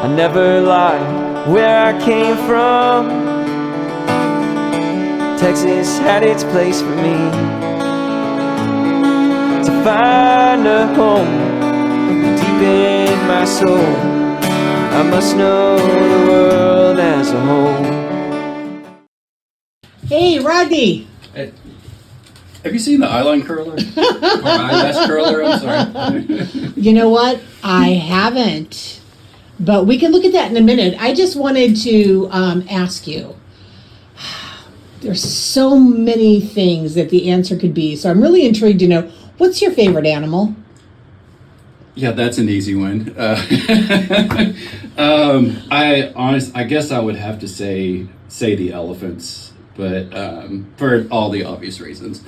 I never lied where I came from. Texas had its place for me to find a home deep in my soul. I must know the world as a whole. Hey, Rodney. Hey, have you seen the eyeline curler? Or eyelash curler, I'm sorry. You know what? I haven't. But we can look at that in a minute. I just wanted to ask you. There's so many things that the answer could be. So I'm really intrigued to know, what's your favorite animal? Yeah, that's an easy one. I guess I would have to say the elephants, but for all the obvious reasons.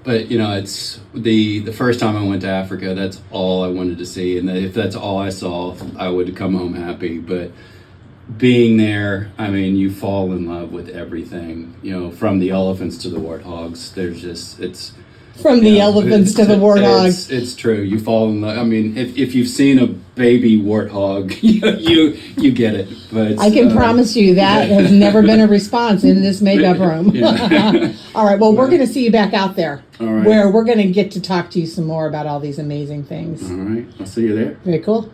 But you know, it's the first time I went to Africa, that's all I wanted to see, and if that's all I saw, I would come home happy. But being there, I mean, you fall in love with everything. You know, from the elephants to the warthogs. There's just From the elephants to the warthogs. It's true. You fall in love. I mean, if you've seen a baby warthog, you get it. But I can promise you that has never been a response in this makeup room. All right. Well, we're going to see you back out there, where we're going to get to talk to you some more about all these amazing things. All right. I'll see you there. Very cool.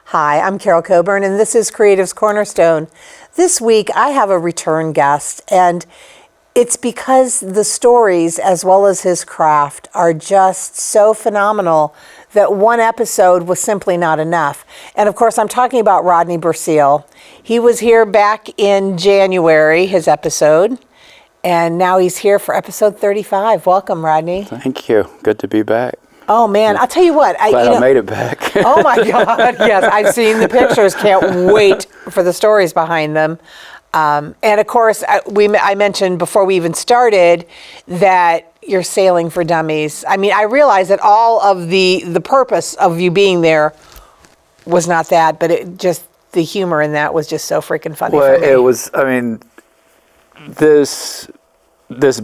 Hi, I'm Carol Coburn, and this is Creative's Cornerstone. This week, I have a return guest, and it's because the stories, as well as his craft, are just so phenomenal that one episode was simply not enough. And of course, I'm talking about Rodney Bursiel. He was here back in January, his episode, and now he's here for episode 35. Welcome, Rodney. Thank you. Good to be back. Oh man, I'll tell you what. Glad I made it back. Oh my God, yes, I've seen the pictures. Can't wait for the stories behind them. And of course, I mentioned before we even started that you're sailing for dummies. I mean, I realize that all of the purpose of you being there was not that, but it just, the humor in that was just so freaking funny for me. It was, I mean, this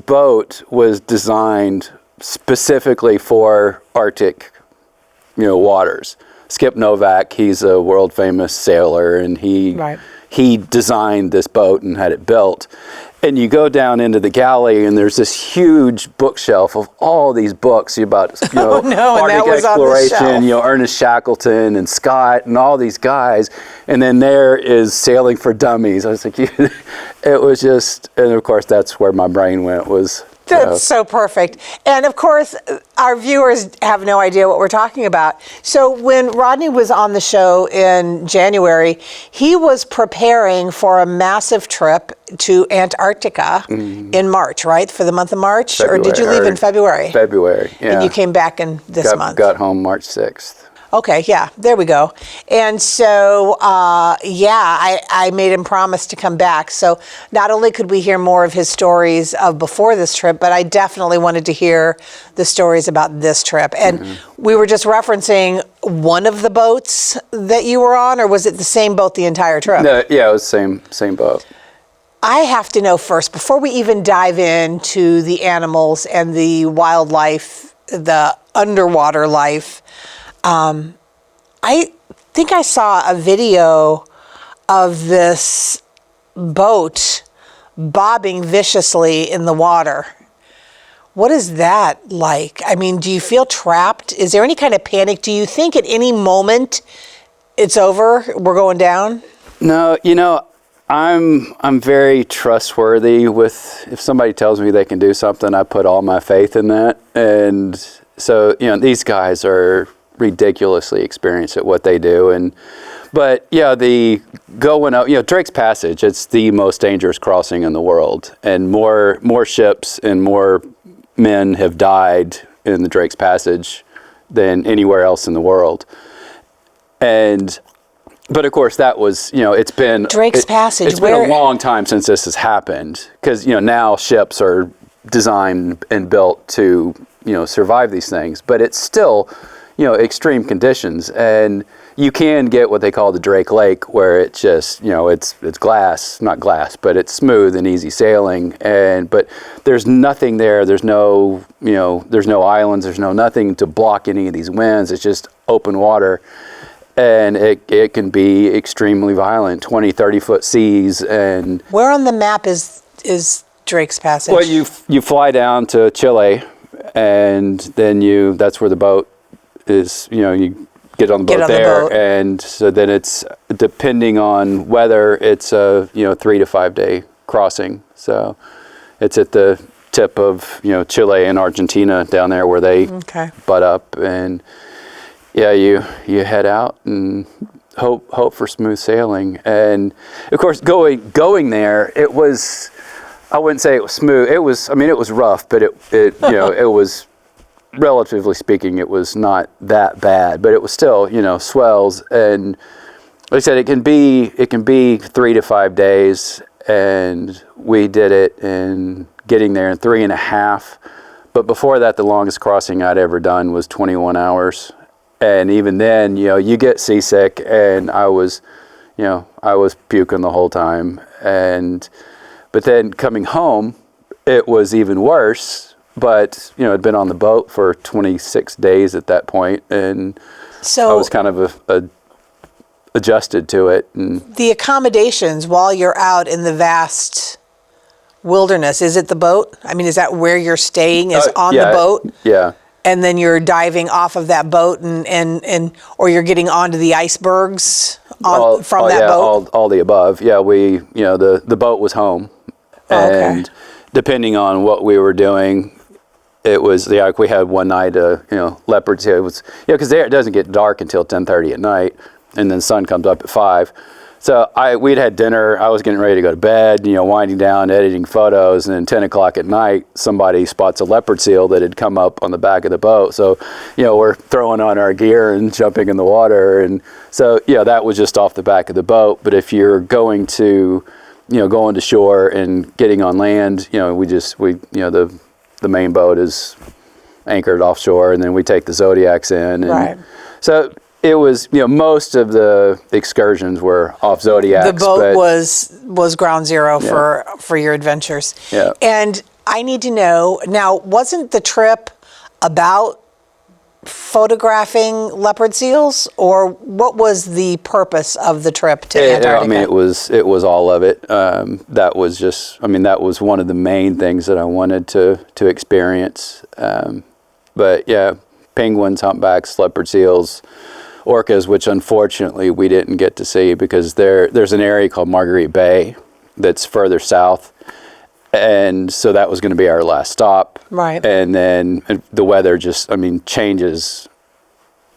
boat was designed specifically for Arctic, waters. Skip Novak, he's a world famous sailor, and he designed this boat and had it built. And you go down into the galley, and there's this huge bookshelf of all these books about Arctic exploration. Ernest Shackleton and Scott and all these guys. And then there is Sailing for Dummies. I was like, it was just, and of course that's where my brain went was. That's so perfect. And of course, our viewers have no idea what we're talking about. So when Rodney was on the show in January, he was preparing for a massive trip to Antarctica in March, right? For the month of March? February, or did you leave in February? February, yeah. And you came back in this month? Got home March 6th. Okay, yeah, there we go. And so, I made him promise to come back. So not only could we hear more of his stories of before this trip, but I definitely wanted to hear the stories about this trip. And we were just referencing one of the boats that you were on, or was it the same boat the entire trip? No, yeah, it was the same boat. I have to know first, before we even dive into the animals and the wildlife, the underwater life, I think I saw a video of this boat bobbing viciously in the water. What is that like? I mean, do you feel trapped? Is there any kind of panic? Do you think at any moment it's over, we're going down? No, I'm very trustworthy with, if somebody tells me they can do something, I put all my faith in that. And so, these guys are ridiculously experienced at what they do. But the going up, Drake's Passage, it's the most dangerous crossing in the world. And more ships and more men have died in the Drake's Passage than anywhere else in the world. But of course that was, it's been Drake's Passage. It's been a long time since this has happened, because now ships are designed and built to survive these things. But it's still extreme conditions, and you can get what they call the Drake Lake, where it's just it's glass, not glass, but it's smooth and easy sailing. But there's nothing there. There's no there's no islands. There's nothing to block any of these winds. It's just open water. and it can be extremely violent, 20, 30-foot seas. And Where on the map is Drake's Passage? well, you fly down to Chile, and then that's where the boat is. You get on the boat there, and so then it's, depending on weather, it's a 3 to 5 day crossing. So it's at the tip of Chile and Argentina down there where they butt up, and you head out and hope for smooth sailing. And of course, going there, it was, I wouldn't say it was smooth. It was rough, but it it was, relatively speaking, it was not that bad, but it was still, swells. And like I said, it can be 3 to 5 days, and we did it in getting there in 3.5. But before that, the longest crossing I'd ever done was 21 hours. And even then, you get seasick, and I was puking the whole time. But then coming home, it was even worse. But, I'd been on the boat for 26 days at that point, and so I was kind of adjusted to it. And the accommodations while you're out in the vast wilderness, is it the boat? I mean, is that where you're staying, is on the boat? Yeah. And then you're diving off of that boat or you're getting onto the icebergs from that boat? All the above. Yeah, the boat was home. And depending on what we were doing, it was, we had one night, leopards. It was, because there it doesn't get dark until 10:30 at night, and then the sun comes up at 5. So we'd had dinner. I was getting ready to go to bed, winding down, editing photos, and then 10 o'clock at night, somebody spots a leopard seal that had come up on the back of the boat. So, we're throwing on our gear and jumping in the water, and so that was just off the back of the boat. But if you're going to, going to shore and getting on land, the main boat is anchored offshore, and then we take the Zodiacs in. And so it was, most of the excursions were off Zodiacs. The boat was ground zero for your adventures. Yeah. And I need to know, now, wasn't the trip about photographing leopard seals, or what was the purpose of the trip to Antarctica? It was all of it. That was one of the main things that I wanted to experience. But yeah, penguins, humpbacks, leopard seals, orcas, which unfortunately we didn't get to see because there's an area called Marguerite Bay that's further south. And so that was going to be our last stop. Right. And then the weather just, changes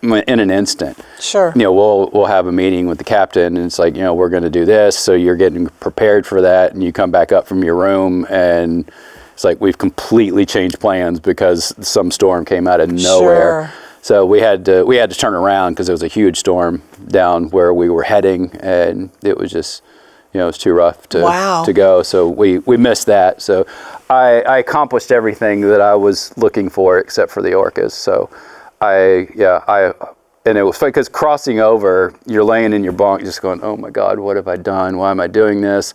in an instant. Sure. We'll have a meeting with the captain, and it's like, we're going to do this. So you're getting prepared for that, and you come back up from your room, and it's like we've completely changed plans because some storm came out of nowhere. Sure. So we had to turn around because there was a huge storm down where we were heading, and it was just, it was too rough to go. So we missed that. So I accomplished everything that I was looking for except for the orcas. So and it was funny because crossing over, you're laying in your bunk just going, oh my God, what have I done? Why am I doing this?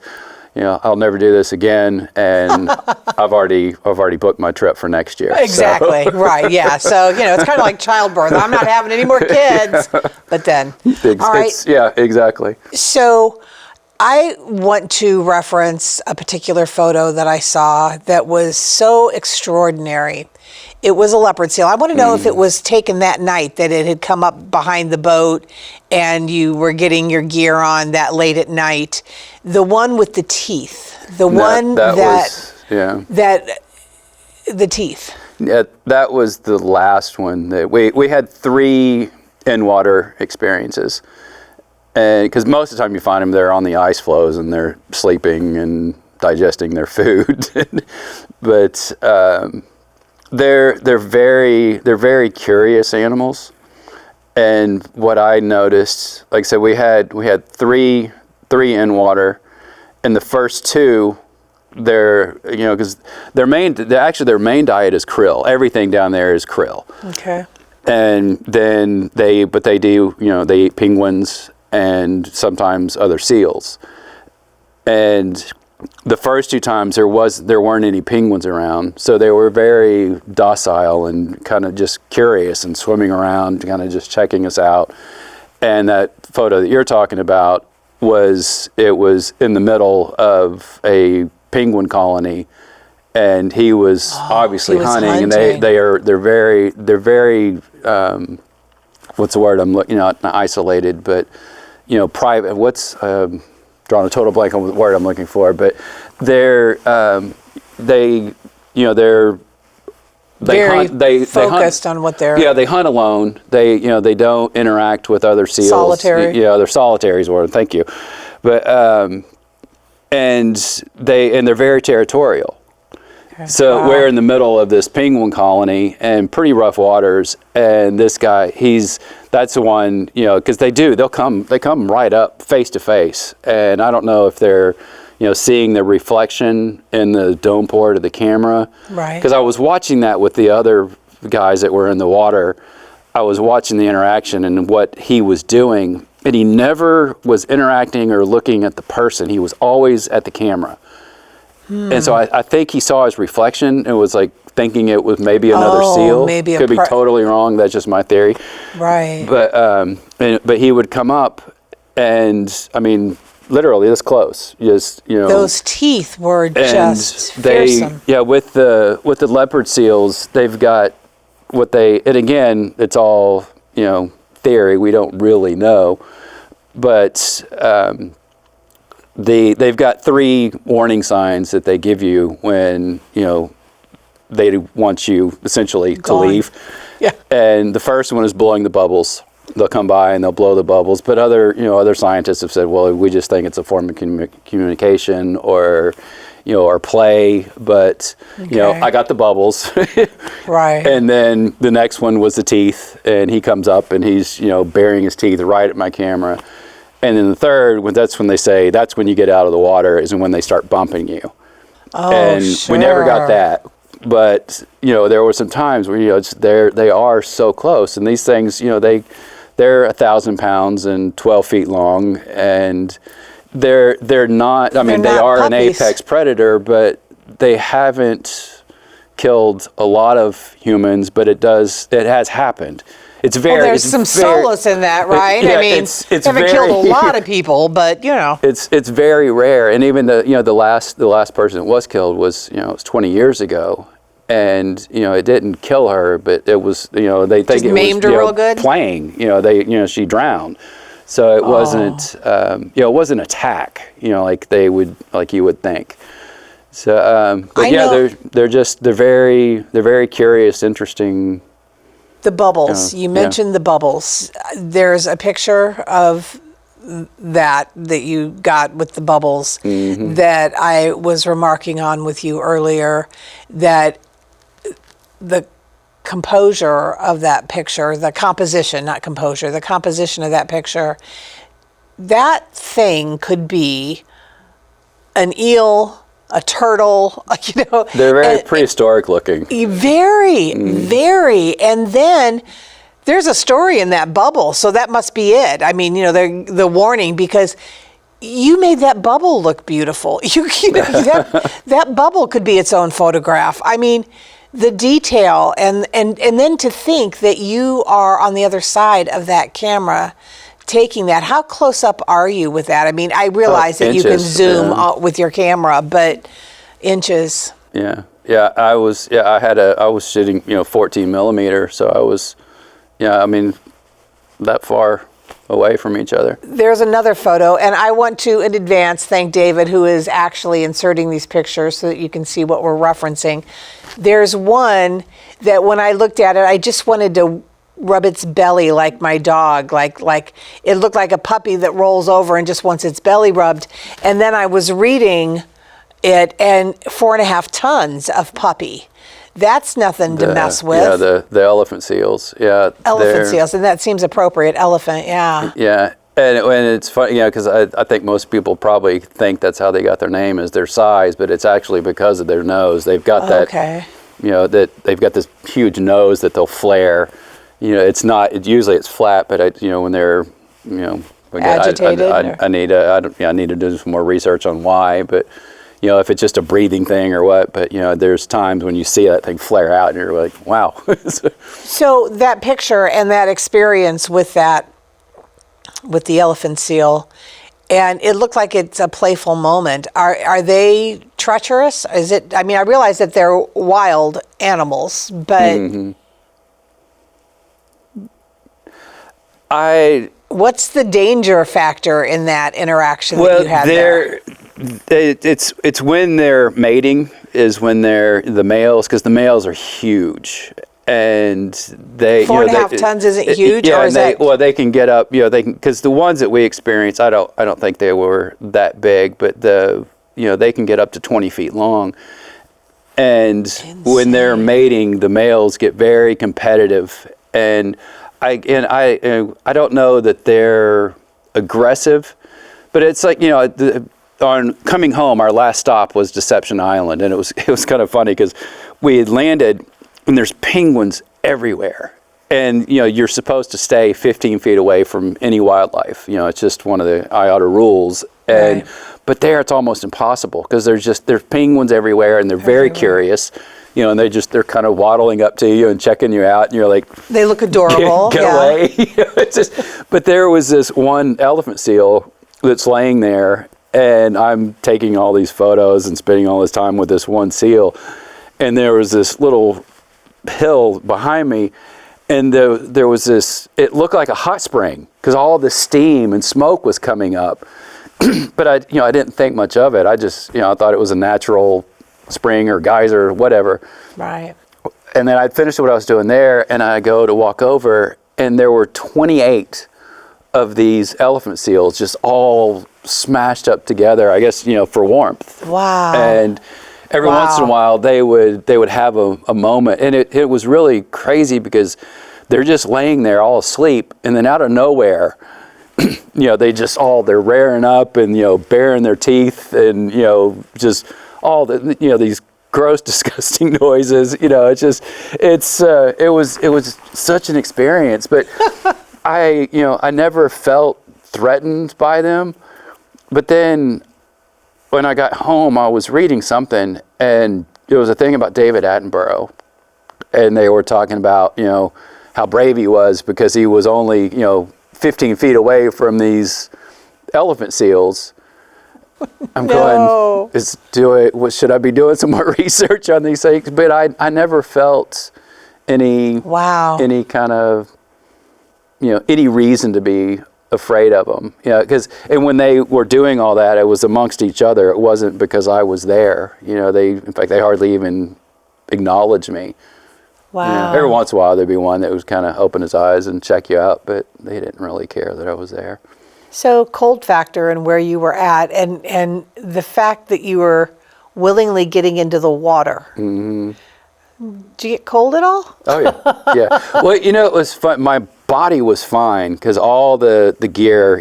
I'll never do this again. And I've already booked my trip for next year. Exactly. So. Right. Yeah. So, it's kind of like childbirth. I'm not having any more kids, but then. All right. Yeah, exactly. So I want to reference a particular photo that I saw that was so extraordinary. It was a leopard seal. I want to know if it was taken that night, that it had come up behind the boat and you were getting your gear on that late at night. The one with the teeth. The teeth. Yeah, that was the last one. That we had 3 in-water experiences. And because most of the time you find them, they're on the ice floes and they're sleeping and digesting their food. But they're very curious animals. And what I noticed, like I said, we had three in water, and the first 2, because their main diet is krill. Everything down there is krill. Okay. And then they eat penguins and sometimes other seals. And the first 2 times there weren't any penguins around, so they were very docile and kind of just curious and swimming around, kind of just checking us out. And that photo that you're talking about was in the middle of a penguin colony, and he was obviously he was hunting, and hunting. they're very what's the word I'm looking, not isolated, but private. What's drawing a total blank on the word I'm looking for, but they're Very focused on what they're... Yeah, they hunt alone. They don't interact with other seals. Solitary. Yeah, they're solitary is the word. Thank you. But and they're very territorial. Okay. So Wow. we're in the middle of this penguin colony and pretty rough waters. And this guy, that's the one, because they'll come right up face to face. And I don't know if they're seeing the reflection in the dome port of the camera. Right. Because I was watching that with the other guys that were in the water. I was watching the interaction and what he was doing, and he never was interacting or looking at the person. He was always at the camera. And so I think he saw his reflection and was like thinking it was maybe another seal. Maybe could be totally wrong. That's just my theory. Right. But he would come up, and I mean, literally this close. Just Those teeth were just fearsome. With the leopard seals, they've got and again, it's all theory. We don't really know, but they've got 3 warning signs that they give you when they want you essentially to leave. Yeah. And the first one is blowing the bubbles. They'll come by and they'll blow the bubbles. But other scientists have said, well, we just think it's a form of communication or play. But I got the bubbles. Right. And then the next one was the teeth, and he comes up and he's burying his teeth right at my camera. And then the third, that's when they say that's when you get out of the water, is when they start bumping you. Oh, and sure. we never got that. But there were some times where they are so close, and these things they're 1,000 pounds and 12 feet long, and they're not. I mean, they not are an puppies. apex predator, but they haven't killed a lot of humans. But it has happened. It's very. Well, there's some solace in that, right? Yeah, I mean, it's they haven't very, killed a lot of people, but It's very rare, and even the last person that was killed was it was 20 years ago, and it didn't kill her, but it was they think Just it maimed was her real good? playing she drowned, so it wasn't it wasn't attack like you would think. So but I yeah, know- they're very curious, interesting. the bubbles. You mentioned the bubbles. There's a picture of that you got with the bubbles that I was remarking on with you earlier, that the composure of that picture, the composition, not composure, the composition of that picture, that thing could be an eel, a turtle, They're very prehistoric looking. Very, very. And then there's a story in that bubble, so that must be it. I mean, the warning, because you made that bubble look beautiful. That bubble could be its own photograph. I mean, the detail, and then to think that you are on the other side of that camera taking that. How close up are you with that? I mean, I realize that you can inches, zoom yeah. with your camera, but inches. Yeah. I was shooting 14 millimeter, so I was that far away from each other. There's another photo, and I want to in advance thank David, who is actually inserting these pictures so that you can see what we're referencing. There's one that when I looked at it, I just wanted to rub its belly like my dog, like it looked like a puppy that rolls over and just wants its belly rubbed. And then I was reading it, and 4.5 tons of puppy. That's nothing to mess with. Yeah, the elephant seals. Yeah, Elephant seals, and that seems appropriate. Elephant, yeah. Yeah, and it's funny, because I think most people probably think that's how they got their name, is their size, but it's actually because of their nose. They've got that. Okay. That they've got this huge nose that they'll flare. It's not. Usually it's flat, but when they're agitated. I need to do some more research on why, but. If it's just a breathing thing or what, but there's times when you see that thing flare out and you're like, wow. So that picture and that experience with that with the elephant seal, and it looked like it's a playful moment. Are they treacherous? Is it? I mean, I realize that they're wild animals, but what's the danger factor in that interaction that you had there? It's when they're mating is when they're the males, because the males are huge. And they 4.5 tons isn't huge, yeah, or is that? Well, they can get up. They can, because the ones that we experienced, I don't think they were that big, but they can get up to 20 feet long. And when they're mating, the males get very competitive. And I don't know that they're aggressive, but it's like on coming home, our last stop was Deception Island, and it was kind of funny because we had landed. And there's penguins everywhere. And, you're supposed to stay 15 feet away from any wildlife. It's just one of the IATA rules. And, but there it's almost impossible because there's penguins everywhere, and they're very curious. And they're kind of waddling up to you and checking you out. And you're like, they look adorable. Get away. But there was this one elephant seal that's laying there, and I'm taking all these photos and spending all this time with this one seal. And there was this little hill behind me, and there was this, it looked like a hot spring because all the steam and smoke was coming up. But I didn't think much of it. I just I thought it was a natural spring or geyser or whatever. Right. And then I'd finished what I was doing there, and I go to walk over, and there were 28 of these elephant seals just all smashed up together, I guess, for warmth. Wow. And every once in a while, they would have a moment, and it was really crazy because they're just laying there all asleep, and then out of nowhere, they're rearing up and baring their teeth and just all the these gross, disgusting noises. It was such an experience, but I never felt threatened by them, but then. When I got home, I was reading something, and it was a thing about David Attenborough, and they were talking about, how brave he was because he was only, 15 feet away from these elephant seals. I'm going, should I be doing some more research on these things? But I never felt any kind of, any reason to be afraid of them, and when they were doing all that, it was amongst each other. It wasn't because I was there. They hardly even acknowledged me. Wow. Every once in a while there'd be one that was kind of open his eyes and check you out, but they didn't really care that I was there. So cold factor and where you were at, and the fact that you were willingly getting into the water. Mm-hmm. Did you get cold at all? Oh yeah. Well, it was fun. My body was fine because all the gear,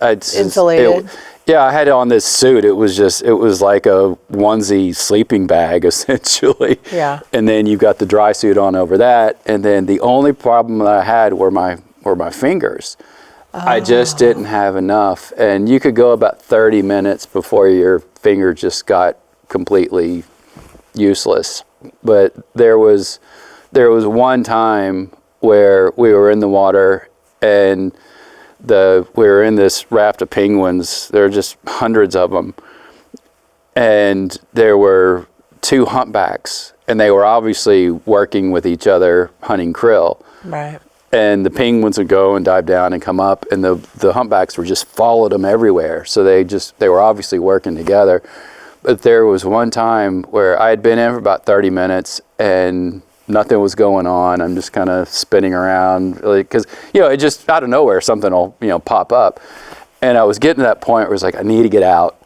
I'd insulated. I had on this suit. It was like a onesie sleeping bag essentially. Yeah. And then you got the dry suit on over that, and then the only problem that I had were my fingers. Oh. I just didn't have enough, and you could go about 30 minutes before your finger just got completely useless. But there was one time where we were in the water, and we were in this raft of penguins. There were just hundreds of them, and there were 2 humpbacks, and they were obviously working with each other hunting krill. Right. And the penguins would go and dive down and come up, and the humpbacks were just followed them everywhere. So they were obviously working together. But there was one time where I had been in for about 30 minutes and nothing was going on. I'm just kind of spinning around, because it just out of nowhere something will pop up, and I was getting to that point where it was like I need to get out.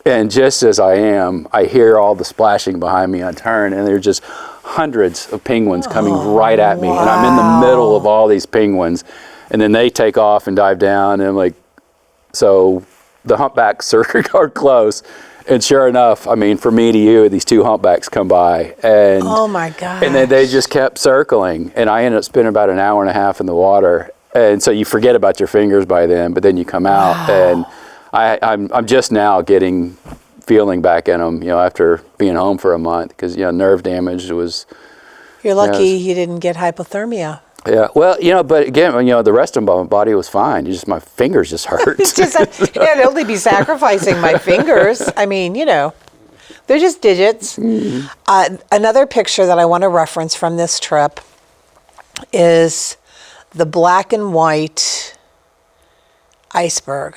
And just as I am, I hear all the splashing behind me. I turn, and there are just hundreds of penguins coming right at me, and I'm in the middle of all these penguins, and then they take off and dive down, and I'm like, so the humpbacks are close. And sure enough, from me to you, these 2 humpbacks come by, and oh my God! And then they just kept circling, and I ended up spending about an hour and a half in the water. And so you forget about your fingers by then, but then you come out, and I'm just now feeling back in them, after being home for a month, because nerve damage was. You're lucky you didn't get hypothermia. Yeah, well, but again, the rest of my body was fine. Just my fingers just hurt. It's just, I'd only be sacrificing my fingers. I mean, they're just digits. Another picture that I want to reference from this trip is the black and white iceberg.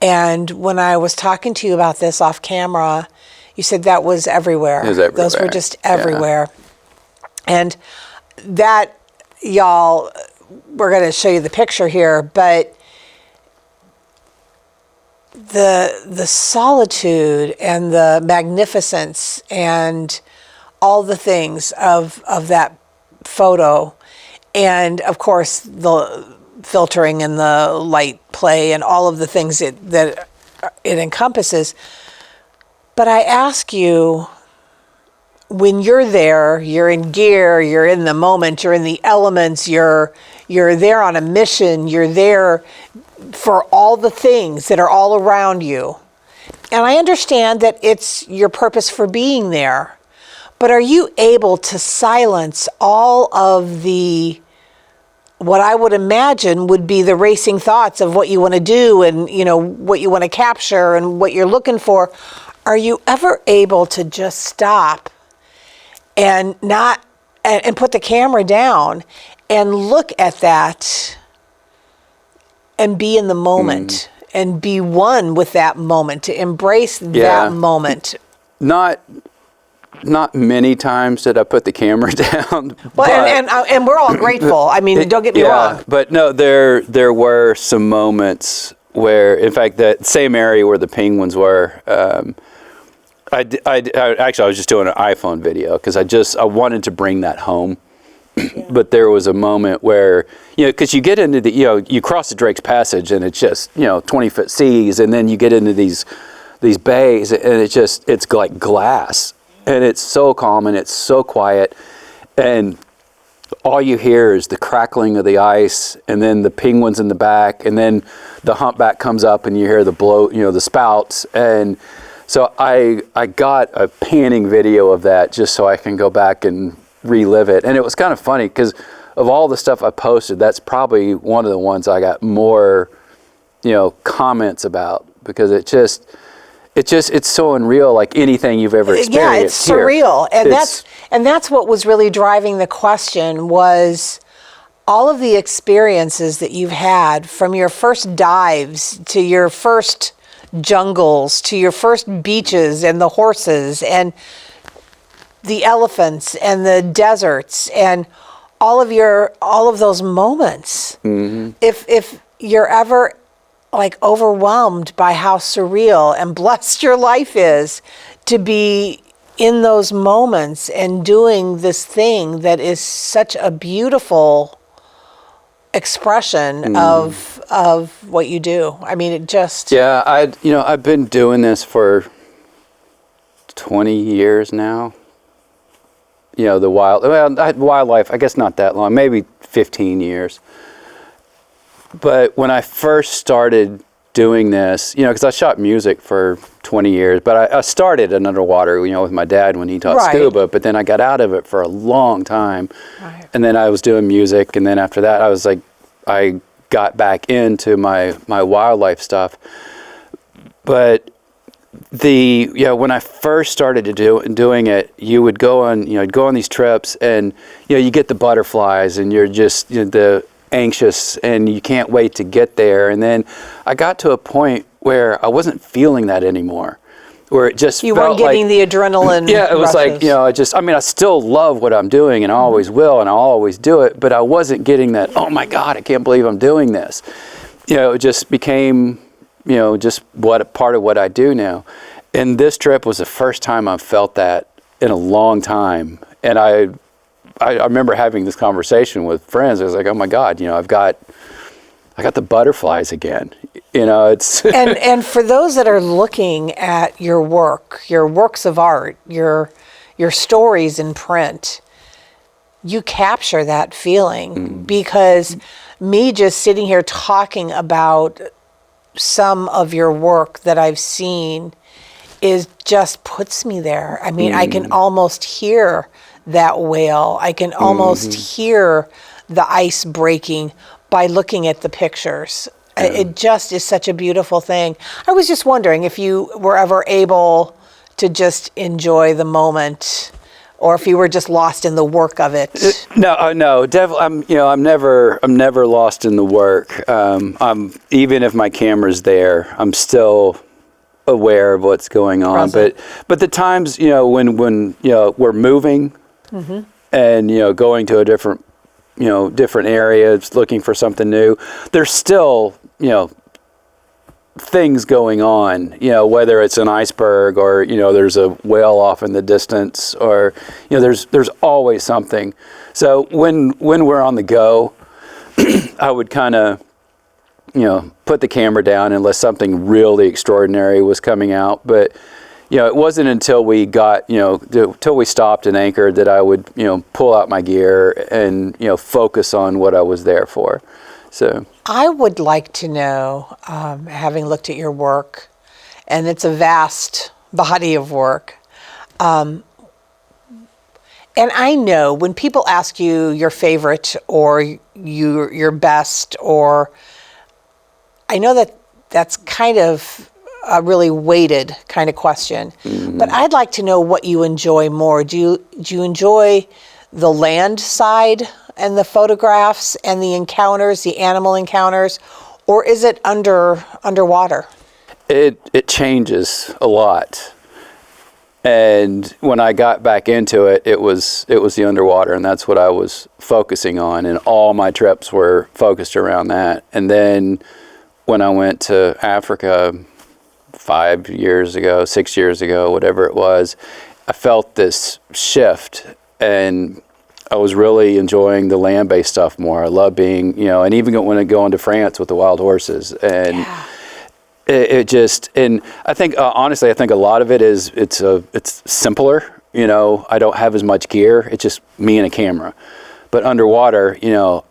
And when I was talking to you about this off camera, you said that was everywhere. It was everywhere. Those were just everywhere. Yeah. And that, y'all, we're going to show you the picture here, but the solitude and the magnificence and all the things of that photo, and of course the filtering and the light play and all of the things that it encompasses. But I ask you, when you're there, you're in gear, you're in the moment, you're in the elements, you're there on a mission, you're there for all the things that are all around you. And I understand that it's your purpose for being there, but are you able to silence all of the, what I would imagine would be the racing thoughts of what you want to do and, what you want to capture and what you're looking for? Are you ever able to just stop and and put the camera down and look at that and be in the moment and be one with that moment, to embrace that moment? Not many times did I put the camera down. Well, and we're all grateful. I mean, don't get me wrong. But no, there were some moments where, in fact, that same area where the penguins were, actually, I was just doing an iPhone video because I wanted to bring that home. Yeah. But there was a moment where, because you get into you cross the Drake's Passage and it's just, 20-foot seas, and then you get into these bays and it's like glass, and it's so calm and it's so quiet, and all you hear is the crackling of the ice, and then the penguins in the back, and then the humpback comes up and you hear the blow, the spouts. And so I got a panning video of that just so I can go back and relive it. And it was kind of funny because of all the stuff I posted, that's probably one of the ones I got more, comments about, because it's so unreal, like anything you've ever experienced. Yeah, it's surreal. And that's what was really driving the question, was all of the experiences that you've had, from your first dives to your first jungles to your first beaches and the horses and the elephants and the deserts and all of those moments. If you're ever like overwhelmed by how surreal and blessed your life is to be in those moments and doing this thing that is such a beautiful expression of what you do. I mean, it just... Yeah, I've been doing this for 20 years now. The wildlife, I guess not that long, maybe 15 years. But when I first started doing this, because I shot music for 20 years, but I started in underwater, with my dad when he taught scuba, but then I got out of it for a long time. Right. And then I was doing music, and then after that I got back into my wildlife stuff. But when I first started doing it, you would go on these trips, and you get the butterflies, and you're just the anxious, and you can't wait to get there. And then I got to a point where I wasn't feeling that anymore, where it just you weren't getting the adrenaline. Yeah, it was rushes. I still love what I'm doing, and I always will, and I'll always do it, but I wasn't getting that, oh my God, I can't believe I'm doing this. It just became just part of what I do now. And this trip was the first time I've felt that in a long time. And I remember having this conversation with friends. I was like, oh my God, I got the butterflies again. It's and for those that are looking at your work, your works of art, your stories in print, you capture that feeling, because me just sitting here talking about some of your work that I've seen just puts me there. I mean, I can almost hear that whale. I can almost hear the ice breaking by looking at the pictures. It just is such a beautiful thing. I was just wondering if you were ever able to just enjoy the moment, or if you were just lost in the work of it. No, definitely. I'm never lost in the work. I'm even if my camera's there, I'm still aware of what's going on. Present. But the times, when we're moving and going to a different areas, looking for something new, there's still things going on, whether it's an iceberg or there's a whale off in the distance, or there's always something. So when we're on the go, I would kind of put the camera down unless something really extraordinary was coming out. But it wasn't until we got till we stopped and anchored that I would pull out my gear and focus on what I was there for. So I would like to know, having looked at your work, and it's a vast body of work, and I know when people ask you your favorite or your best, or I know that that's kind of a really weighted kind of question, but I'd like to know what you enjoy more. Do you enjoy the land side and the photographs and the encounters, the animal encounters, or is it underwater? It changes a lot. And when I got back into it, it was the underwater, and that's what I was focusing on, and all my trips were focused around that. And then when I went to Africa 6 years ago, whatever it was, I felt this shift, and I was really enjoying the land-based stuff more. I love being, and even when I go into France with the wild horses, and it just, and I think honestly, I think a lot of it is it's simpler. I don't have as much gear. It's just me and a camera. But underwater,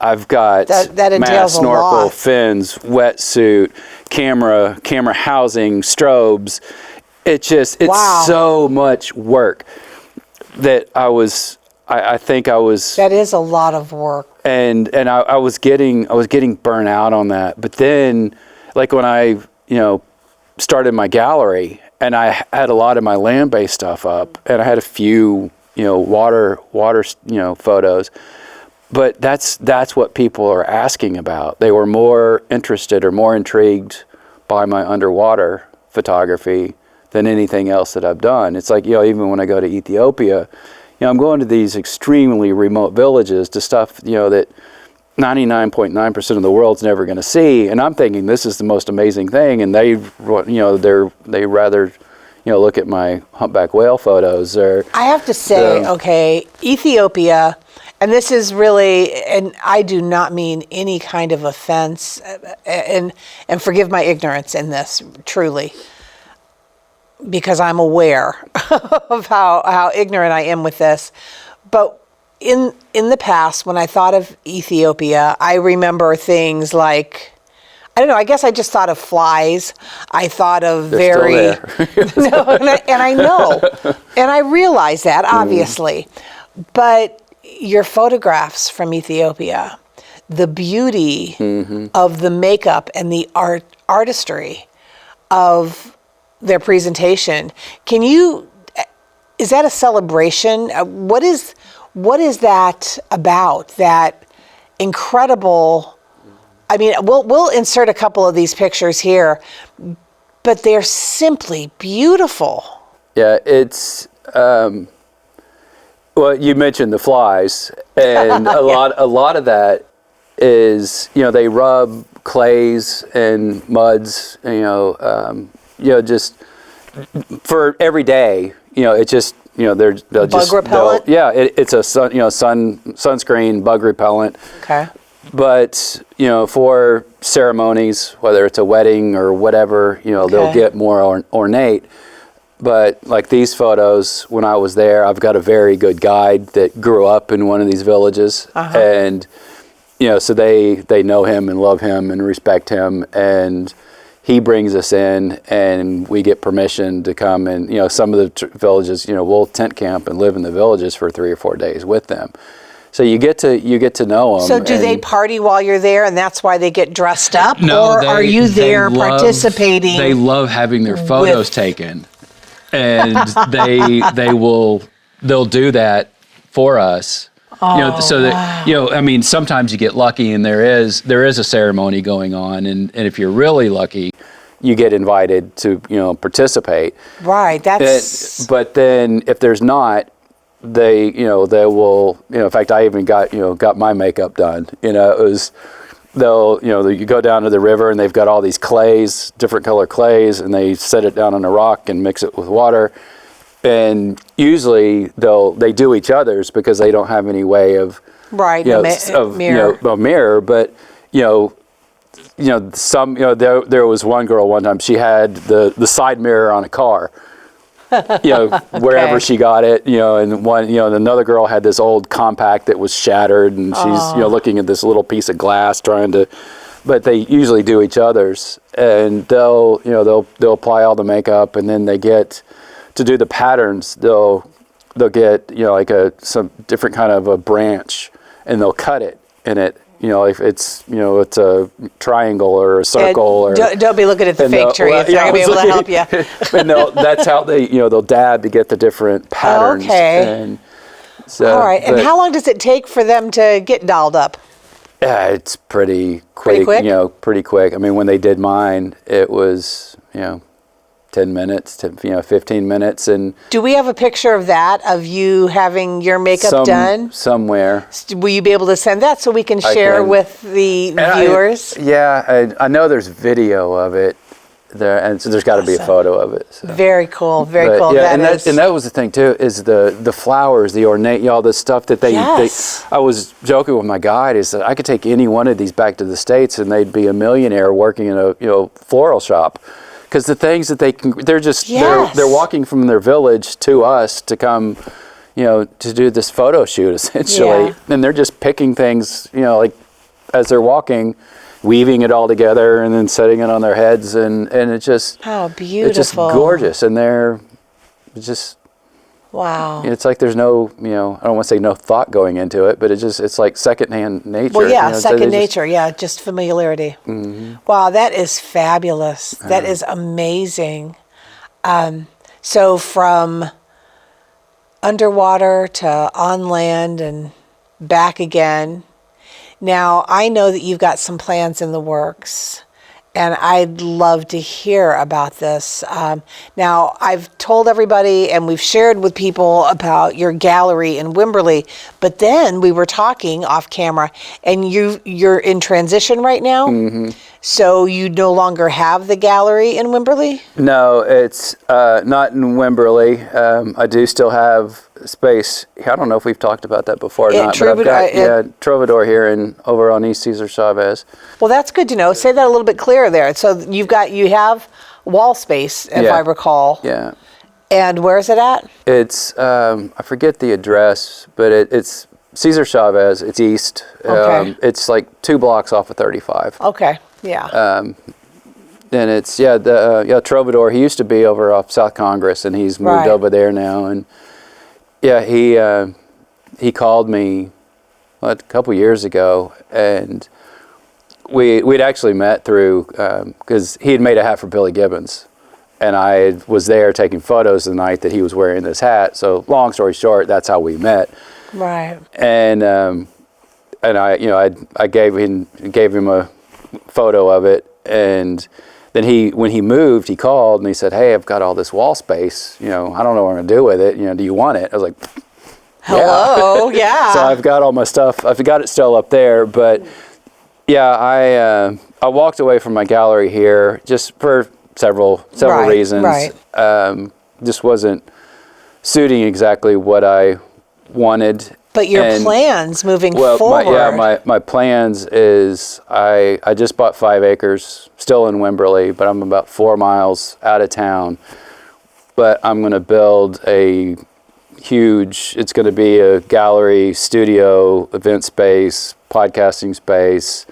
I've got that mask, entails a snorkel, lot. Fins, wetsuit, camera housing, strobes. It's Wow. so much work that I think I was. That is a lot of work. And I was getting burnt out on that. But then, like when I started my gallery, and I had a lot of my land-based stuff up, and I had a few water photos. But that's what people are asking about. They were more interested or more intrigued by my underwater photography than anything else that I've done. It's like, even when I go to Ethiopia, I'm going to these extremely remote villages to stuff, that 99.9% of the world's never going to see. And I'm thinking this is the most amazing thing. And they rather, look at my humpback whale photos. Or I have to say, okay, Ethiopia, and this is really, and I do not mean any kind of offense, and forgive my ignorance in this, truly, because I'm aware of how ignorant I am with this. But in the past, when I thought of Ethiopia, I remember things like, I don't know, I guess I just thought of flies. I thought of They're still no, and I know, and I realize that, obviously. But your photographs from Ethiopia, the beauty of the makeup and the artistry of their presentation. Is that a celebration? What is that about? That incredible, I mean, we'll insert a couple of these pictures here, but they're simply beautiful. Yeah, it's, well, you mentioned the flies, and a lot of that is, they rub clays and muds, just for every day, it's just, they'll just Bug repellent? It's a sunscreen, bug repellent. Okay. But for ceremonies, whether it's a wedding or whatever, they'll get more ornate. But like these photos, when I was there, I've got a very good guide that grew up in one of these villages, and so they know him and love him and respect him, and he brings us in, and we get permission to come, and some of the villages, we'll tent camp and live in the villages for 3 or 4 days with them. So you get to know them. So do they party while you're there, and that's why they get dressed up? No, or are you there participating? They love having their photos taken, and they'll do that for us. So that I mean, sometimes you get lucky, and there is a ceremony going on, and if you're really lucky, you get invited to participate. Right. But then if there's not, they will in fact, I even got my makeup done. It was you go down to the river, and they've got all these clays, different color clays, and they set it down on a rock and mix it with water. And usually they do each other's because they don't have any way of mirror. A mirror. But there was one girl one time, she had the side mirror on a car. Wherever she got it, and another girl had this old compact that was shattered, and she's looking at this little piece of glass but they usually do each other's, and they'll apply all the makeup, and then they get to do the patterns. They'll get some different kind of a branch, and they'll cut it, and if it's it's a triangle or a circle, don't be looking at the fake tree. It's not gonna be able to help you. And that's how they'll dab to get the different patterns. Okay. And so, all right. And how long does it take for them to get dolled up? Yeah, it's pretty quick. Pretty quick. I mean, when they did mine, it was 10 minutes to 15 minutes. And do we have a picture of that, of you having your makeup done somewhere? Will you be able to send that so we can share with the viewers? I know there's video of it there, and so there's got to be a photo of it. So. Very cool. Very cool. Yeah, and that was the thing too, is the flowers, the ornate, all the stuff that they I was joking with my guide, is that I could take any one of these back to the States and they'd be a millionaire working in a floral shop. Because the things that they're walking from their village to us to come, to do this photo shoot essentially, and they're just picking things, as they're walking, weaving it all together and then setting it on their heads, and it's just beautiful. It's just gorgeous, and they're just wow. It's like there's no, I don't want to say no thought going into it, but it's like secondhand nature. Well, second nature, just familiarity. Mm-hmm. Wow, that is fabulous. That is amazing. So from underwater to on land and back again. Now, I know that you've got some plans in the works, and I'd love to hear about this. Now, I've told everybody, and we've shared with people about your gallery in Wimberley, but then we were talking off camera, and you're in transition right now? Mm-hmm. So you no longer have the gallery in Wimberley? No, it's not in Wimberley. I do still have space. I don't know if we've talked about that before or not, but I've got Trovador here over on East Cesar Chavez. Well, that's good to know. Say that a little bit clearer there. So you have wall space, if I recall. Yeah. And where is it at? It's I forget the address, but it's Cesar Chavez. It's east. Okay. It's like 2 blocks off of 35. Okay. Yeah. And it's Trovador. He used to be over off South Congress, and he's moved over there now. And he called me a couple years ago, and we'd actually met through because he had made a hat for Billy Gibbons, and I was there taking photos the night that he was wearing this hat. So long story short, that's how we met. Right. And I gave him a photo of it, and then when he moved, he called and he said, "Hey, I've got all this wall space. I don't know what I'm gonna do with it. Do you want it?" I was like, "Hello, yeah." So I've got all my stuff. I've got it still up there, but I walked away from my gallery here just for several reasons. Right. Just wasn't suiting exactly what I wanted. But your plans moving forward. My plans is I just bought 5 acres, still in Wimberley, but I'm about 4 miles out of town. But I'm going to build it's going to be a gallery, studio, event space, podcasting space.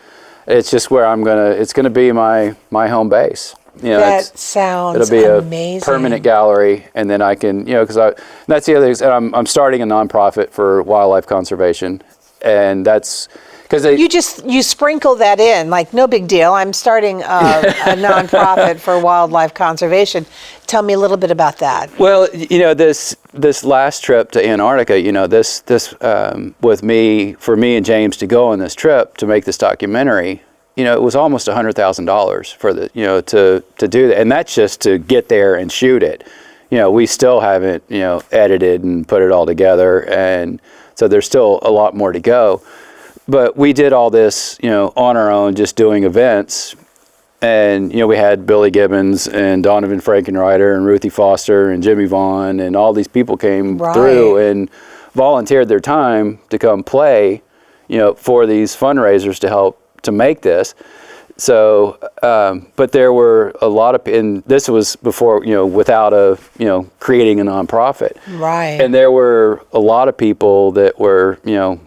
It's just where it's going to be my home base. You know, That sounds it'll be amazing. a permanent gallery, and then I can, you know, because that's the other thing. And I'm starting a nonprofit for wildlife conservation, and that's because You sprinkle that in, like, no big deal. I'm starting a nonprofit for wildlife conservation. Tell me a little bit about that. Well, you know, this last trip to Antarctica, you know, this with me, for me and James to go on this trip to make this documentary, you know, it was almost $100,000 for the, you know, to do that, and that's just to get there and shoot it. You know, we still haven't, you know, edited and put it all together, and so there's still a lot more to go. But we did all this, you know, on our own, just doing events. And, you know, we had Billy Gibbons and Donovan Frankenreiter and Ruthie Foster and Jimmy Vaughn, and all these people came through and volunteered their time to come play, you know, for these fundraisers to help to make this. So, but there were a lot of, and this was before, you know, without creating a nonprofit. Right. And there were a lot of people that were, you know,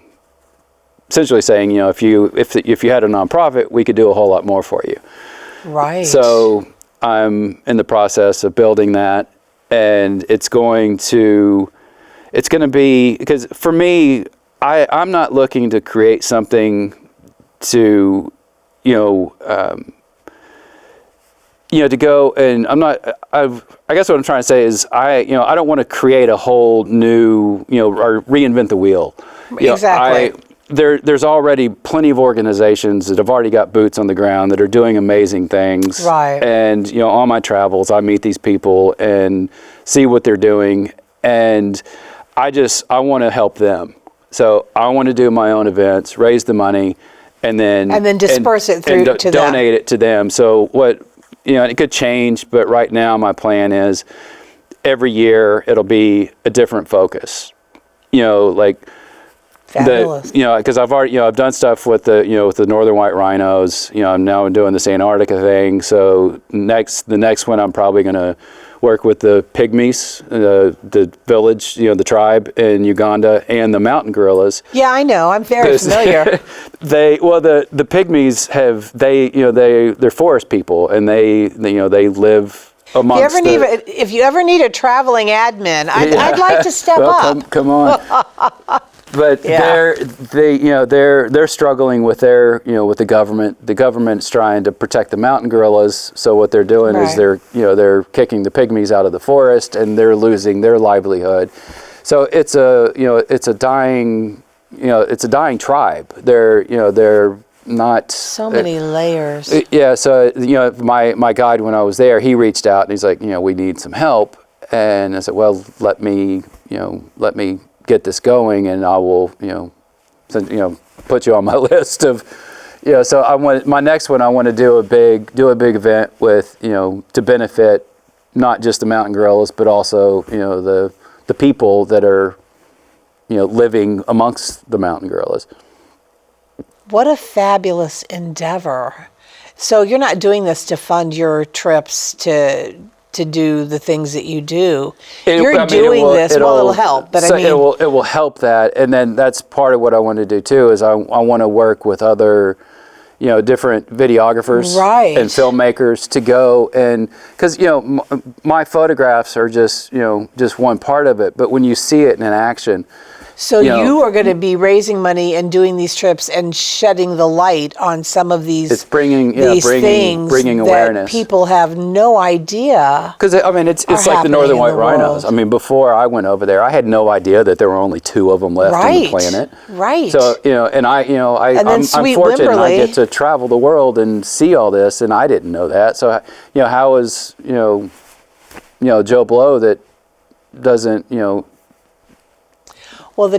essentially saying, you know, if you had a nonprofit, we could do a whole lot more for you. Right. So I'm in the process of building that, and it's going to be, because for me, I'm not looking to create something to, to go, and I guess what I'm trying to say is I don't want to create a whole new, or reinvent the wheel. Exactly. There's already plenty of organizations that have already got boots on the ground that are doing amazing things. Right. And, on my travels, I meet these people and see what they're doing. And I want to help them. So I want to do my own events, raise the money, and then disperse it through to them. Donate it to them. So it could change, but right now my plan is every year it'll be a different focus. Fabulous. Because I've already, I've done stuff with the northern white rhinos. I'm now doing this Antarctica thing. So the next one, I'm probably going to work with the pygmies, the village, the tribe in Uganda, and the mountain gorillas. Yeah, I know. I'm very familiar. The pygmies they're forest people, and they live amongst. If you ever need a traveling admin, I'd like to step up. Come on. But they're struggling with with the government. The government's trying to protect the mountain gorillas. So what they're doing is they're kicking the pygmies out of the forest, and they're losing their livelihood. So it's a dying tribe. They're not so many layers. Yeah. So my guide, when I was there, he reached out and he's like, we need some help. And I said, well, let me get this going, and I will, put you on my list of, so my next one, I want to do a big event with, to benefit not just the mountain gorillas, but also, the people that are, living amongst the mountain gorillas. What a fabulous endeavor. So you're not doing this to fund your trips to do the things that you do. It'll help, but it will help that, and then that's part of what I want to do too. Is I want to work with other, different videographers and filmmakers to go, and because my photographs are just one part of it, but when you see it in action. So you are going to be raising money and doing these trips and shedding the light on some of these. It's bringing That awareness. people have no idea. Because it's like the northern white rhinos. Before I went over there, I had no idea that there were only 2 of them left on the planet. Right. So I'm fortunate. And I get to travel the world and see all this, and I didn't know that. So how is Joe Blow that doesn't Well,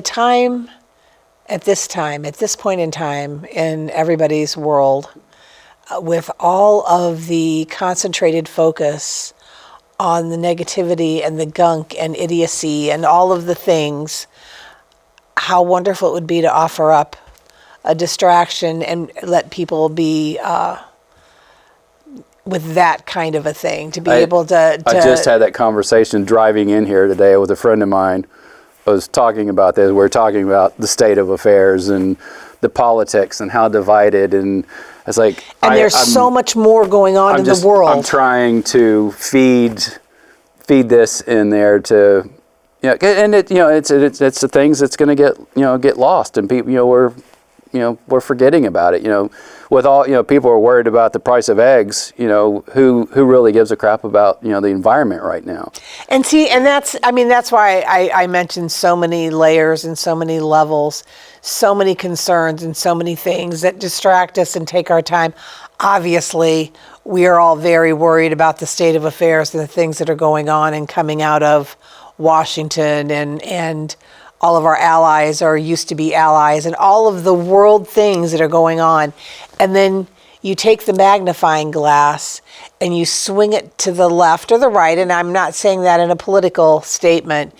at this point in time in everybody's world, with all of the concentrated focus on the negativity and the gunk and idiocy and all of the things, how wonderful it would be to offer up a distraction and let people be with that kind of a thing, to be able to... I just had that conversation driving in here today with a friend of mine. I was talking about this. We're talking about the state of affairs and the politics and how divided, and it's like, And there's so much more going on in the world. I'm trying to feed this in there to, and it, it's the things that's going to get lost, and people, we're forgetting about it. With all, people are worried about the price of eggs. Who really gives a crap about the environment right now? And see, and that's why I mentioned so many layers and so many levels, so many concerns and so many things that distract us and take our time. Obviously, we are all very worried about the state of affairs and the things that are going on and coming out of Washington, and all of our allies, or used to be allies, and all of the world things that are going on. And then you take the magnifying glass and you swing it to the left or the right, and I'm not saying that in a political statement,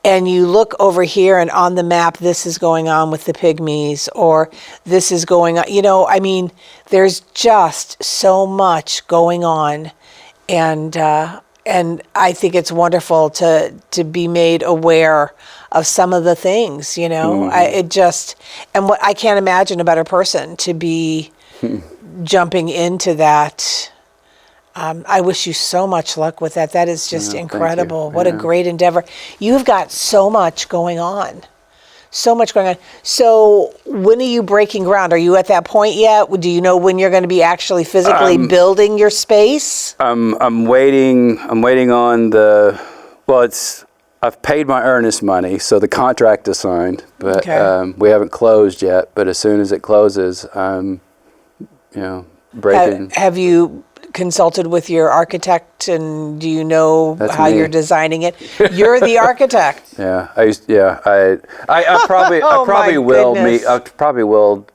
and you look over here, and on the map, this is going on with the pygmies, or this is going on. There's just so much going on, and I think it's wonderful to be made aware of some of the things. I can't imagine a better person to be jumping into that. I wish you so much luck with that. That is just incredible. What a great endeavor. You've got so much going on. So much going on. So when are you breaking ground? Are you at that point yet? Do you know when you're going to be actually physically building your space? I'm waiting on I've paid my earnest money, so the contract is signed, but we haven't closed yet. But as soon as it closes, breaking. Have you consulted with your architect, and do you know how you're designing it? You're the architect. Yeah, I probably will goodness. I probably will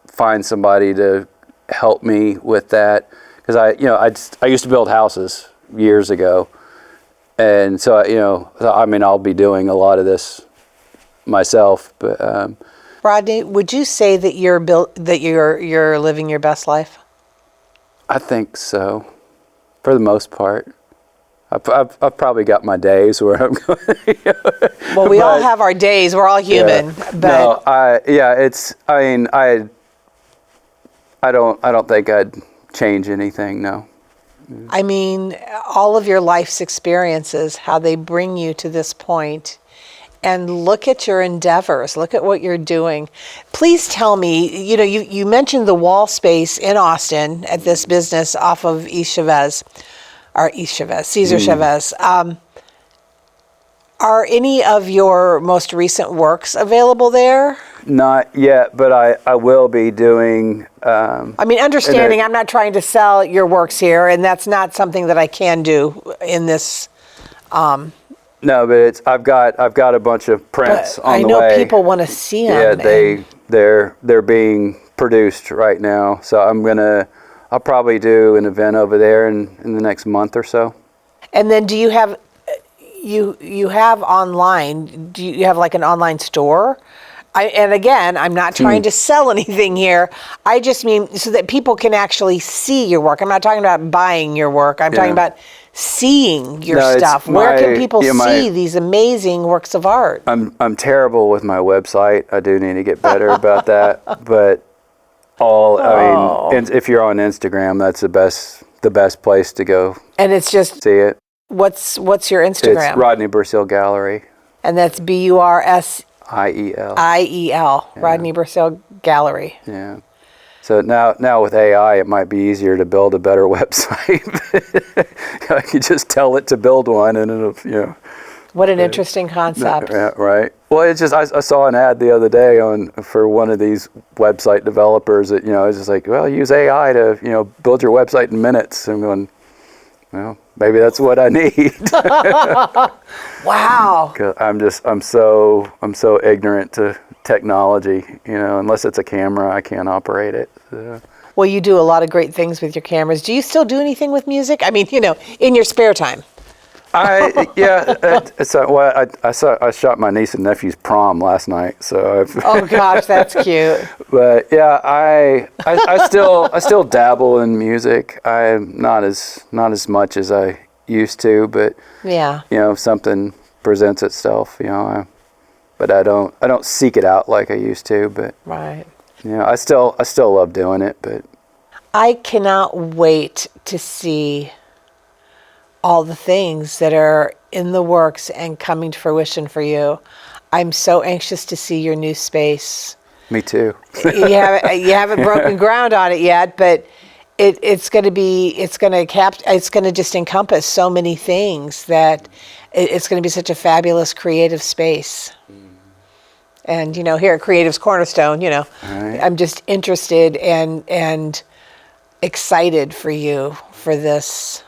find somebody to help me with that, because I used to build houses years ago, and so I'll be doing a lot of this myself. But Rodney, would you say that you're living your best life? I think so, for the most part. I've probably got my days where I'm going. Well, we all have our days. We're all human. Yeah. But I don't think I'd change anything. No. All of your life's experiences, how they bring you to this point. And look at your endeavors. Look at what you're doing. Please tell me, you mentioned the wall space in Austin at this business off of Cesar Chavez. Are any of your most recent works available there? Not yet, but I will be doing. Understanding I'm not trying to sell your works here, and that's not something that I can do in this. No, but I've got a bunch of prints on the way. I know people want to see them. Yeah, they're being produced right now. So I'll probably do an event over there in the next month or so. And then do you have you have online? Do you have like an online store? And again, I'm not trying to sell anything here. I just mean so that people can actually see your work. I'm not talking about buying your work. I'm talking about seeing your stuff. Where can people see these amazing works of art? I'm terrible with my website. I do need to get better about that. But if you're on Instagram, that's the best place to go. And it's just see it. What's your Instagram? It's Rodney Bursiel Gallery. And that's BURSIEL. IEL. Rodney Bursiel Gallery. Yeah. So now with AI, it might be easier to build a better website. I could just tell it to build one, and it'll, What an interesting concept. Yeah, right. Well, it's just I saw an ad the other day for one of these website developers that it's just like, well, use AI to build your website in minutes. I'm going, well, maybe that's what I need. Wow. I'm so ignorant to technology. Unless it's a camera, I can't operate it. So. Well, you do a lot of great things with your cameras. Do you still do anything with music? In your spare time. I shot my niece and nephew's prom last night, so oh gosh, that's cute. But yeah, I still dabble in music. I'm not as much as I used to, but if something presents itself, but I don't seek it out like I used to. But right. Yeah, I still love doing it, but I cannot wait to see all the things that are in the works and coming to fruition for you. I'm so anxious to see your new space. me too. You haven't broken ground on it yet, but it's going to just encompass so many things that it's going to be such a fabulous creative space. And here at Creative's Cornerstone, Right. I'm just interested and excited for you for this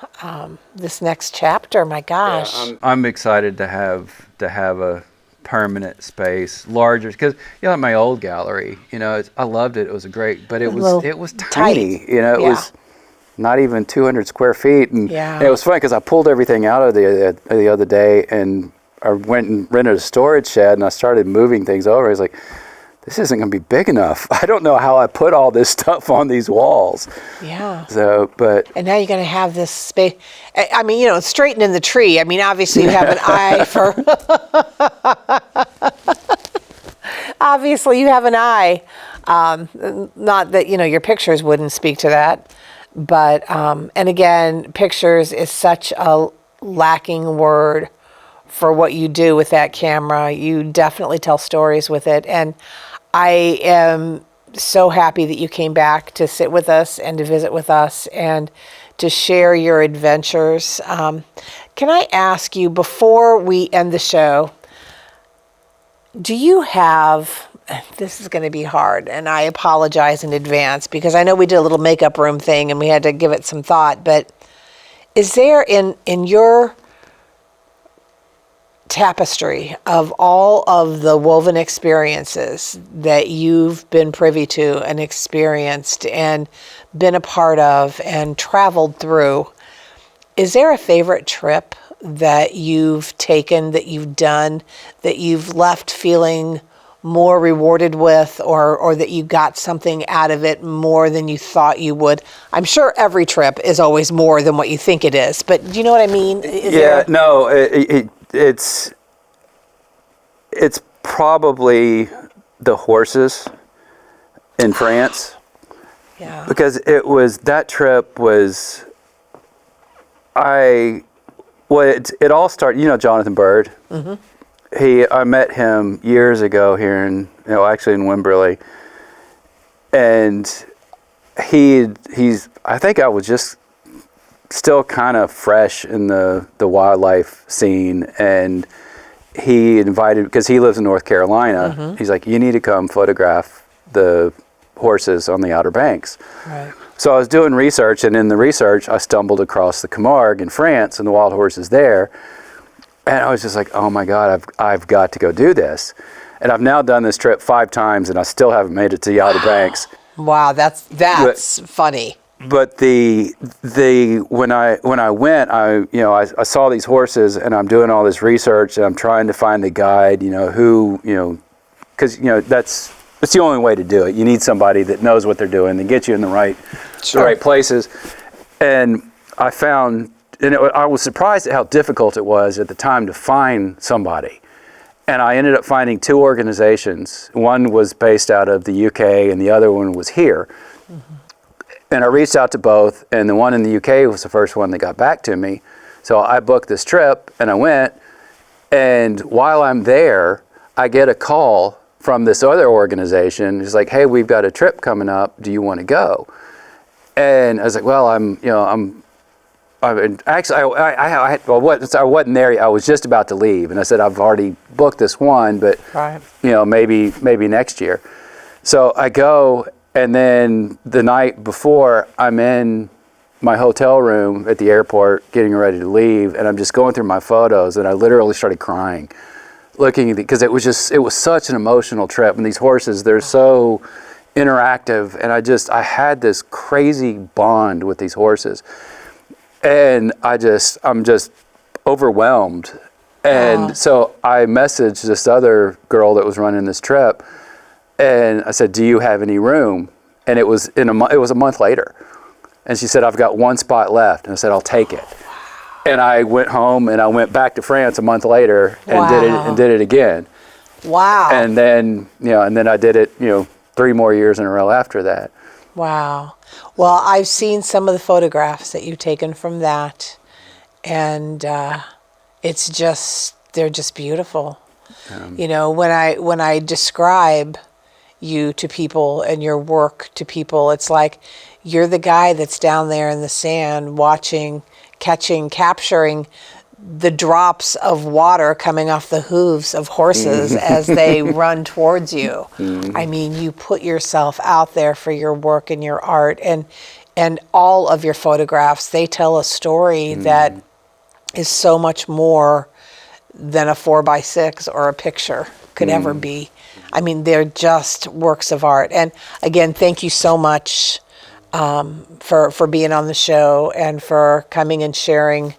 this next chapter. My gosh. I'm excited to have a permanent space, larger, because like my old gallery, I loved it. It was great, but it was tiny. tight. It was not even 200 square feet, and it was funny because I pulled everything out of the other day, and I went and rented a storage shed, and I started moving things over. I was like, this isn't going to be big enough. I don't know how I put all this stuff on these walls. Yeah. So, And now you're going to have this space. I mean, straightening the tree. I mean, obviously you have an eye for. Obviously you have an eye. Not that your pictures wouldn't speak to that, but and again, pictures is such a lacking word for what you do with that camera. You definitely tell stories with it, and I am so happy that you came back to sit with us and to visit with us and to share your adventures. Can I ask you, before we end the show, do you have, this is going to be hard, and I apologize in advance because I know we did a little makeup room thing and we had to give it some thought, but is there in your tapestry of all of the woven experiences that you've been privy to and experienced and been a part of and traveled through, is there a favorite trip that you've taken, that you've done, that you've left feeling more rewarded with, or that you got something out of it more than you thought you would? I'm sure every trip is always more than what you think it is, but do you know what I mean? It's probably the horses in France. Yeah. Because that trip was, it all started, Jonathan Bird. Mm-hmm. I met him years ago here in Wimberley, and I think I was just still kind of fresh in the wildlife scene, and he invited, because he lives in North Carolina, mm-hmm. He's like, you need to come photograph the horses on the Outer Banks. Right. So I was doing research, and in the research I stumbled across the Camargue in France and the wild horses there, and I was just like, oh my God, I've got to go do this. And I've now done this trip 5 times and I still haven't made it to the Outer Banks. Wow, that's funny. But when I went, I saw these horses, and I'm doing all this research, and I'm trying to find the guide, because that's the only way to do it. You need somebody that knows what they're doing, that gets you in the right places. And I found, I was surprised at how difficult it was at the time to find somebody. And I ended up finding 2 organizations. One was based out of the UK, and the other one was here. Mm-hmm. And I reached out to both, and the one in the UK was the first one that got back to me. So I booked this trip, and I went, and while I'm there, I get a call from this other organization. It's like, hey, we've got a trip coming up. Do you want to go? And I was like, well, I wasn't there. I was just about to leave, and I said, I've already booked this one, but maybe next year. So I go. And then the night before, I'm in my hotel room at the airport getting ready to leave, and I'm just going through my photos, and I literally started crying, looking at because it was such an emotional trip. And these horses, they're so interactive, and I had this crazy bond with these horses, and I'm just overwhelmed. And so I messaged this other girl that was running this trip. And I said, do you have any room? And it was a month later. And she said, I've got 1 spot left. And I said, I'll take it. And I went home, and I went back to France a month later and did it again. Wow. And then, I did it, 3 more years in a row after that. Wow. Well, I've seen some of the photographs that you've taken from that, and they're just beautiful. You know, when I describe you to people and your work to people, it's like you're the guy that's down there in the sand watching, capturing the drops of water coming off the hooves of horses as they run towards you. I mean, you put yourself out there for your work and your art, and all of your photographs, they tell a story that is so much more than a 4x6 or a picture could ever be. I mean, they're just works of art. And again, thank you so much for being on the show and for coming and sharing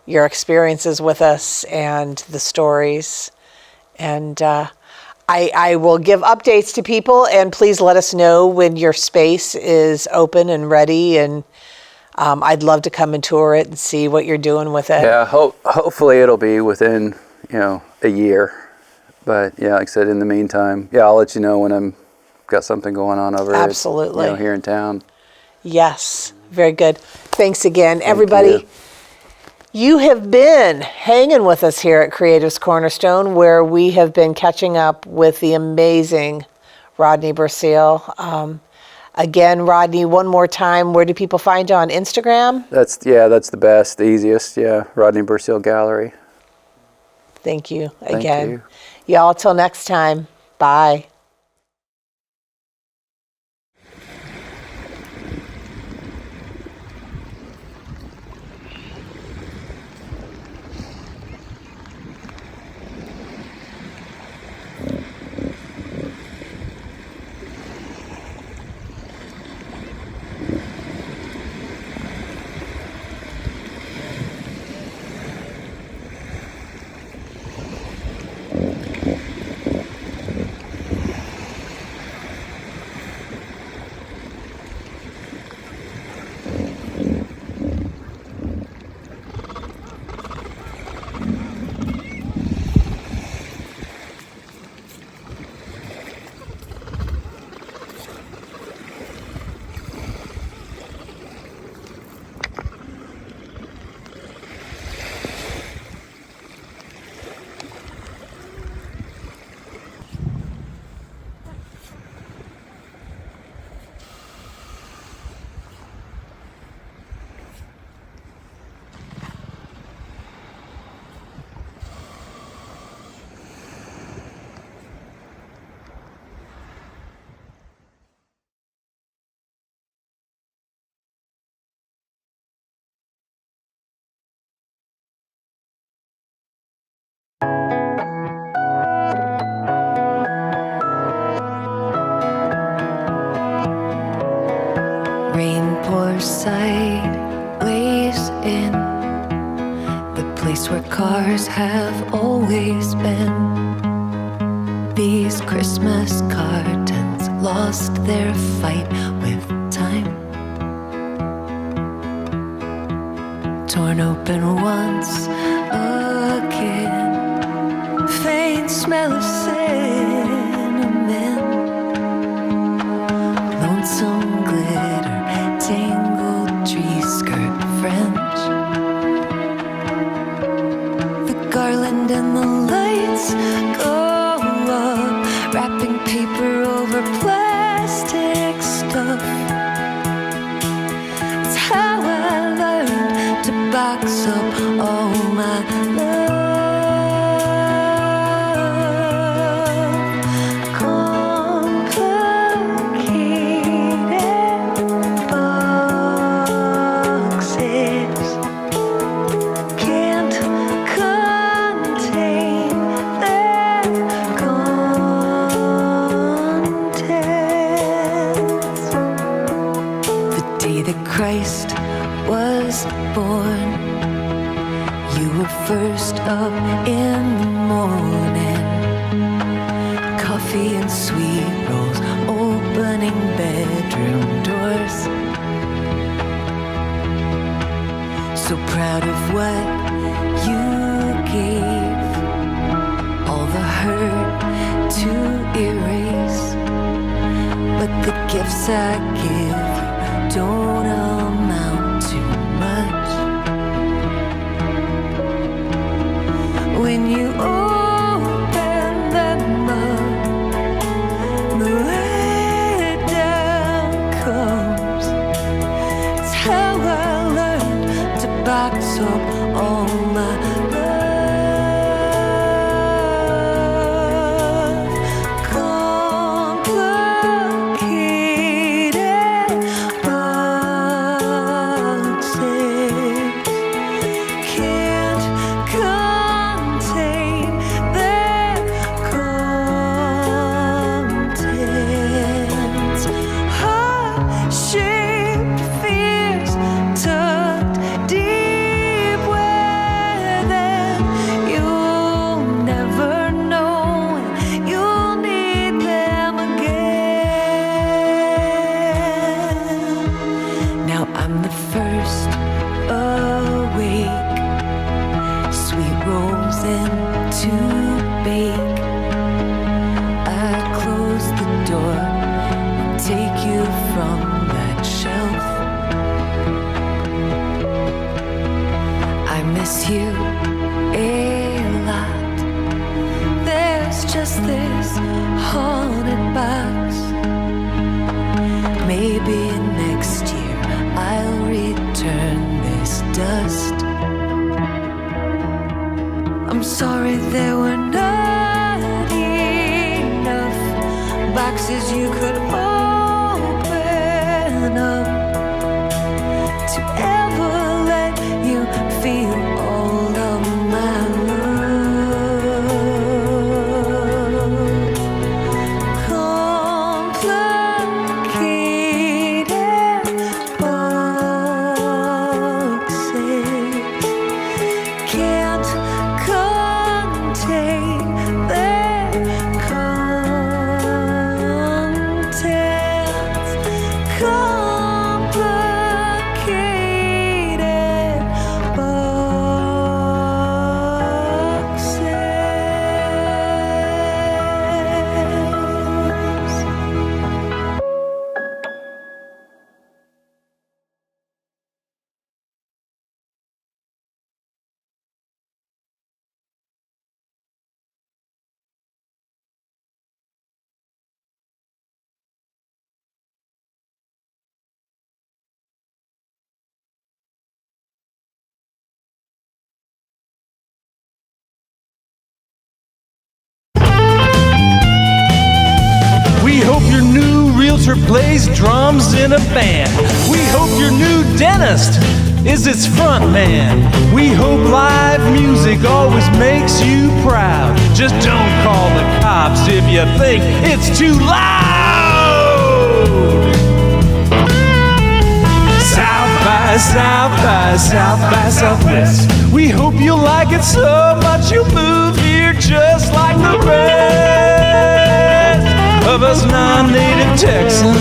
your experiences with us and the stories. And I will give updates to people, and please let us know when your space is open and ready, and I'd love to come and tour it and see what you're doing with it. Yeah, hopefully it'll be within, a year. But yeah, like I said, in the meantime, I'll let you know when I'm got something going on over Absolutely. Here in town. Yes, very good. Thanks again, everybody. You have been hanging with us here at Creatives Cornerstone, where we have been catching up with the amazing Rodney Bursiel. Again, Rodney, one more time, where do people find you on Instagram? That's the best, the easiest. Yeah, Rodney Bursiel Gallery. Thank you Thank again. you. Y'all, till next time. Bye. Rain pours sideways in the place where cars have always been. These Christmas cartons lost their fight with time. Torn open once again, faint smell of cinnamon, lonesome glitter, tangled tree skirt French. The garland and the lights go up, wrapping paper over plastic stuff. It's how I learned to box up all my love. Christ was born. You were first up in the morning. Coffee and sweet rolls, opening bedroom doors. So proud of what you gave, all the hurt to erase. gifts I give you don't amount to much. When you open them up, the letdown comes. It's how I learned to box up all my love. I'm sorry there were not enough boxes you could open up to ever let you feel all of my love. Complicated boxes can't contain their contents. Complicated boxes. We hope your new realtor plays drums in a band. We hope your new dentist is its front man. We hope live music always makes you proud. Just don't call the cops if you think it's too loud. South by South by South by Southwest. We hope you'll like it so much you'll move here just like the rest of us non-native Texans.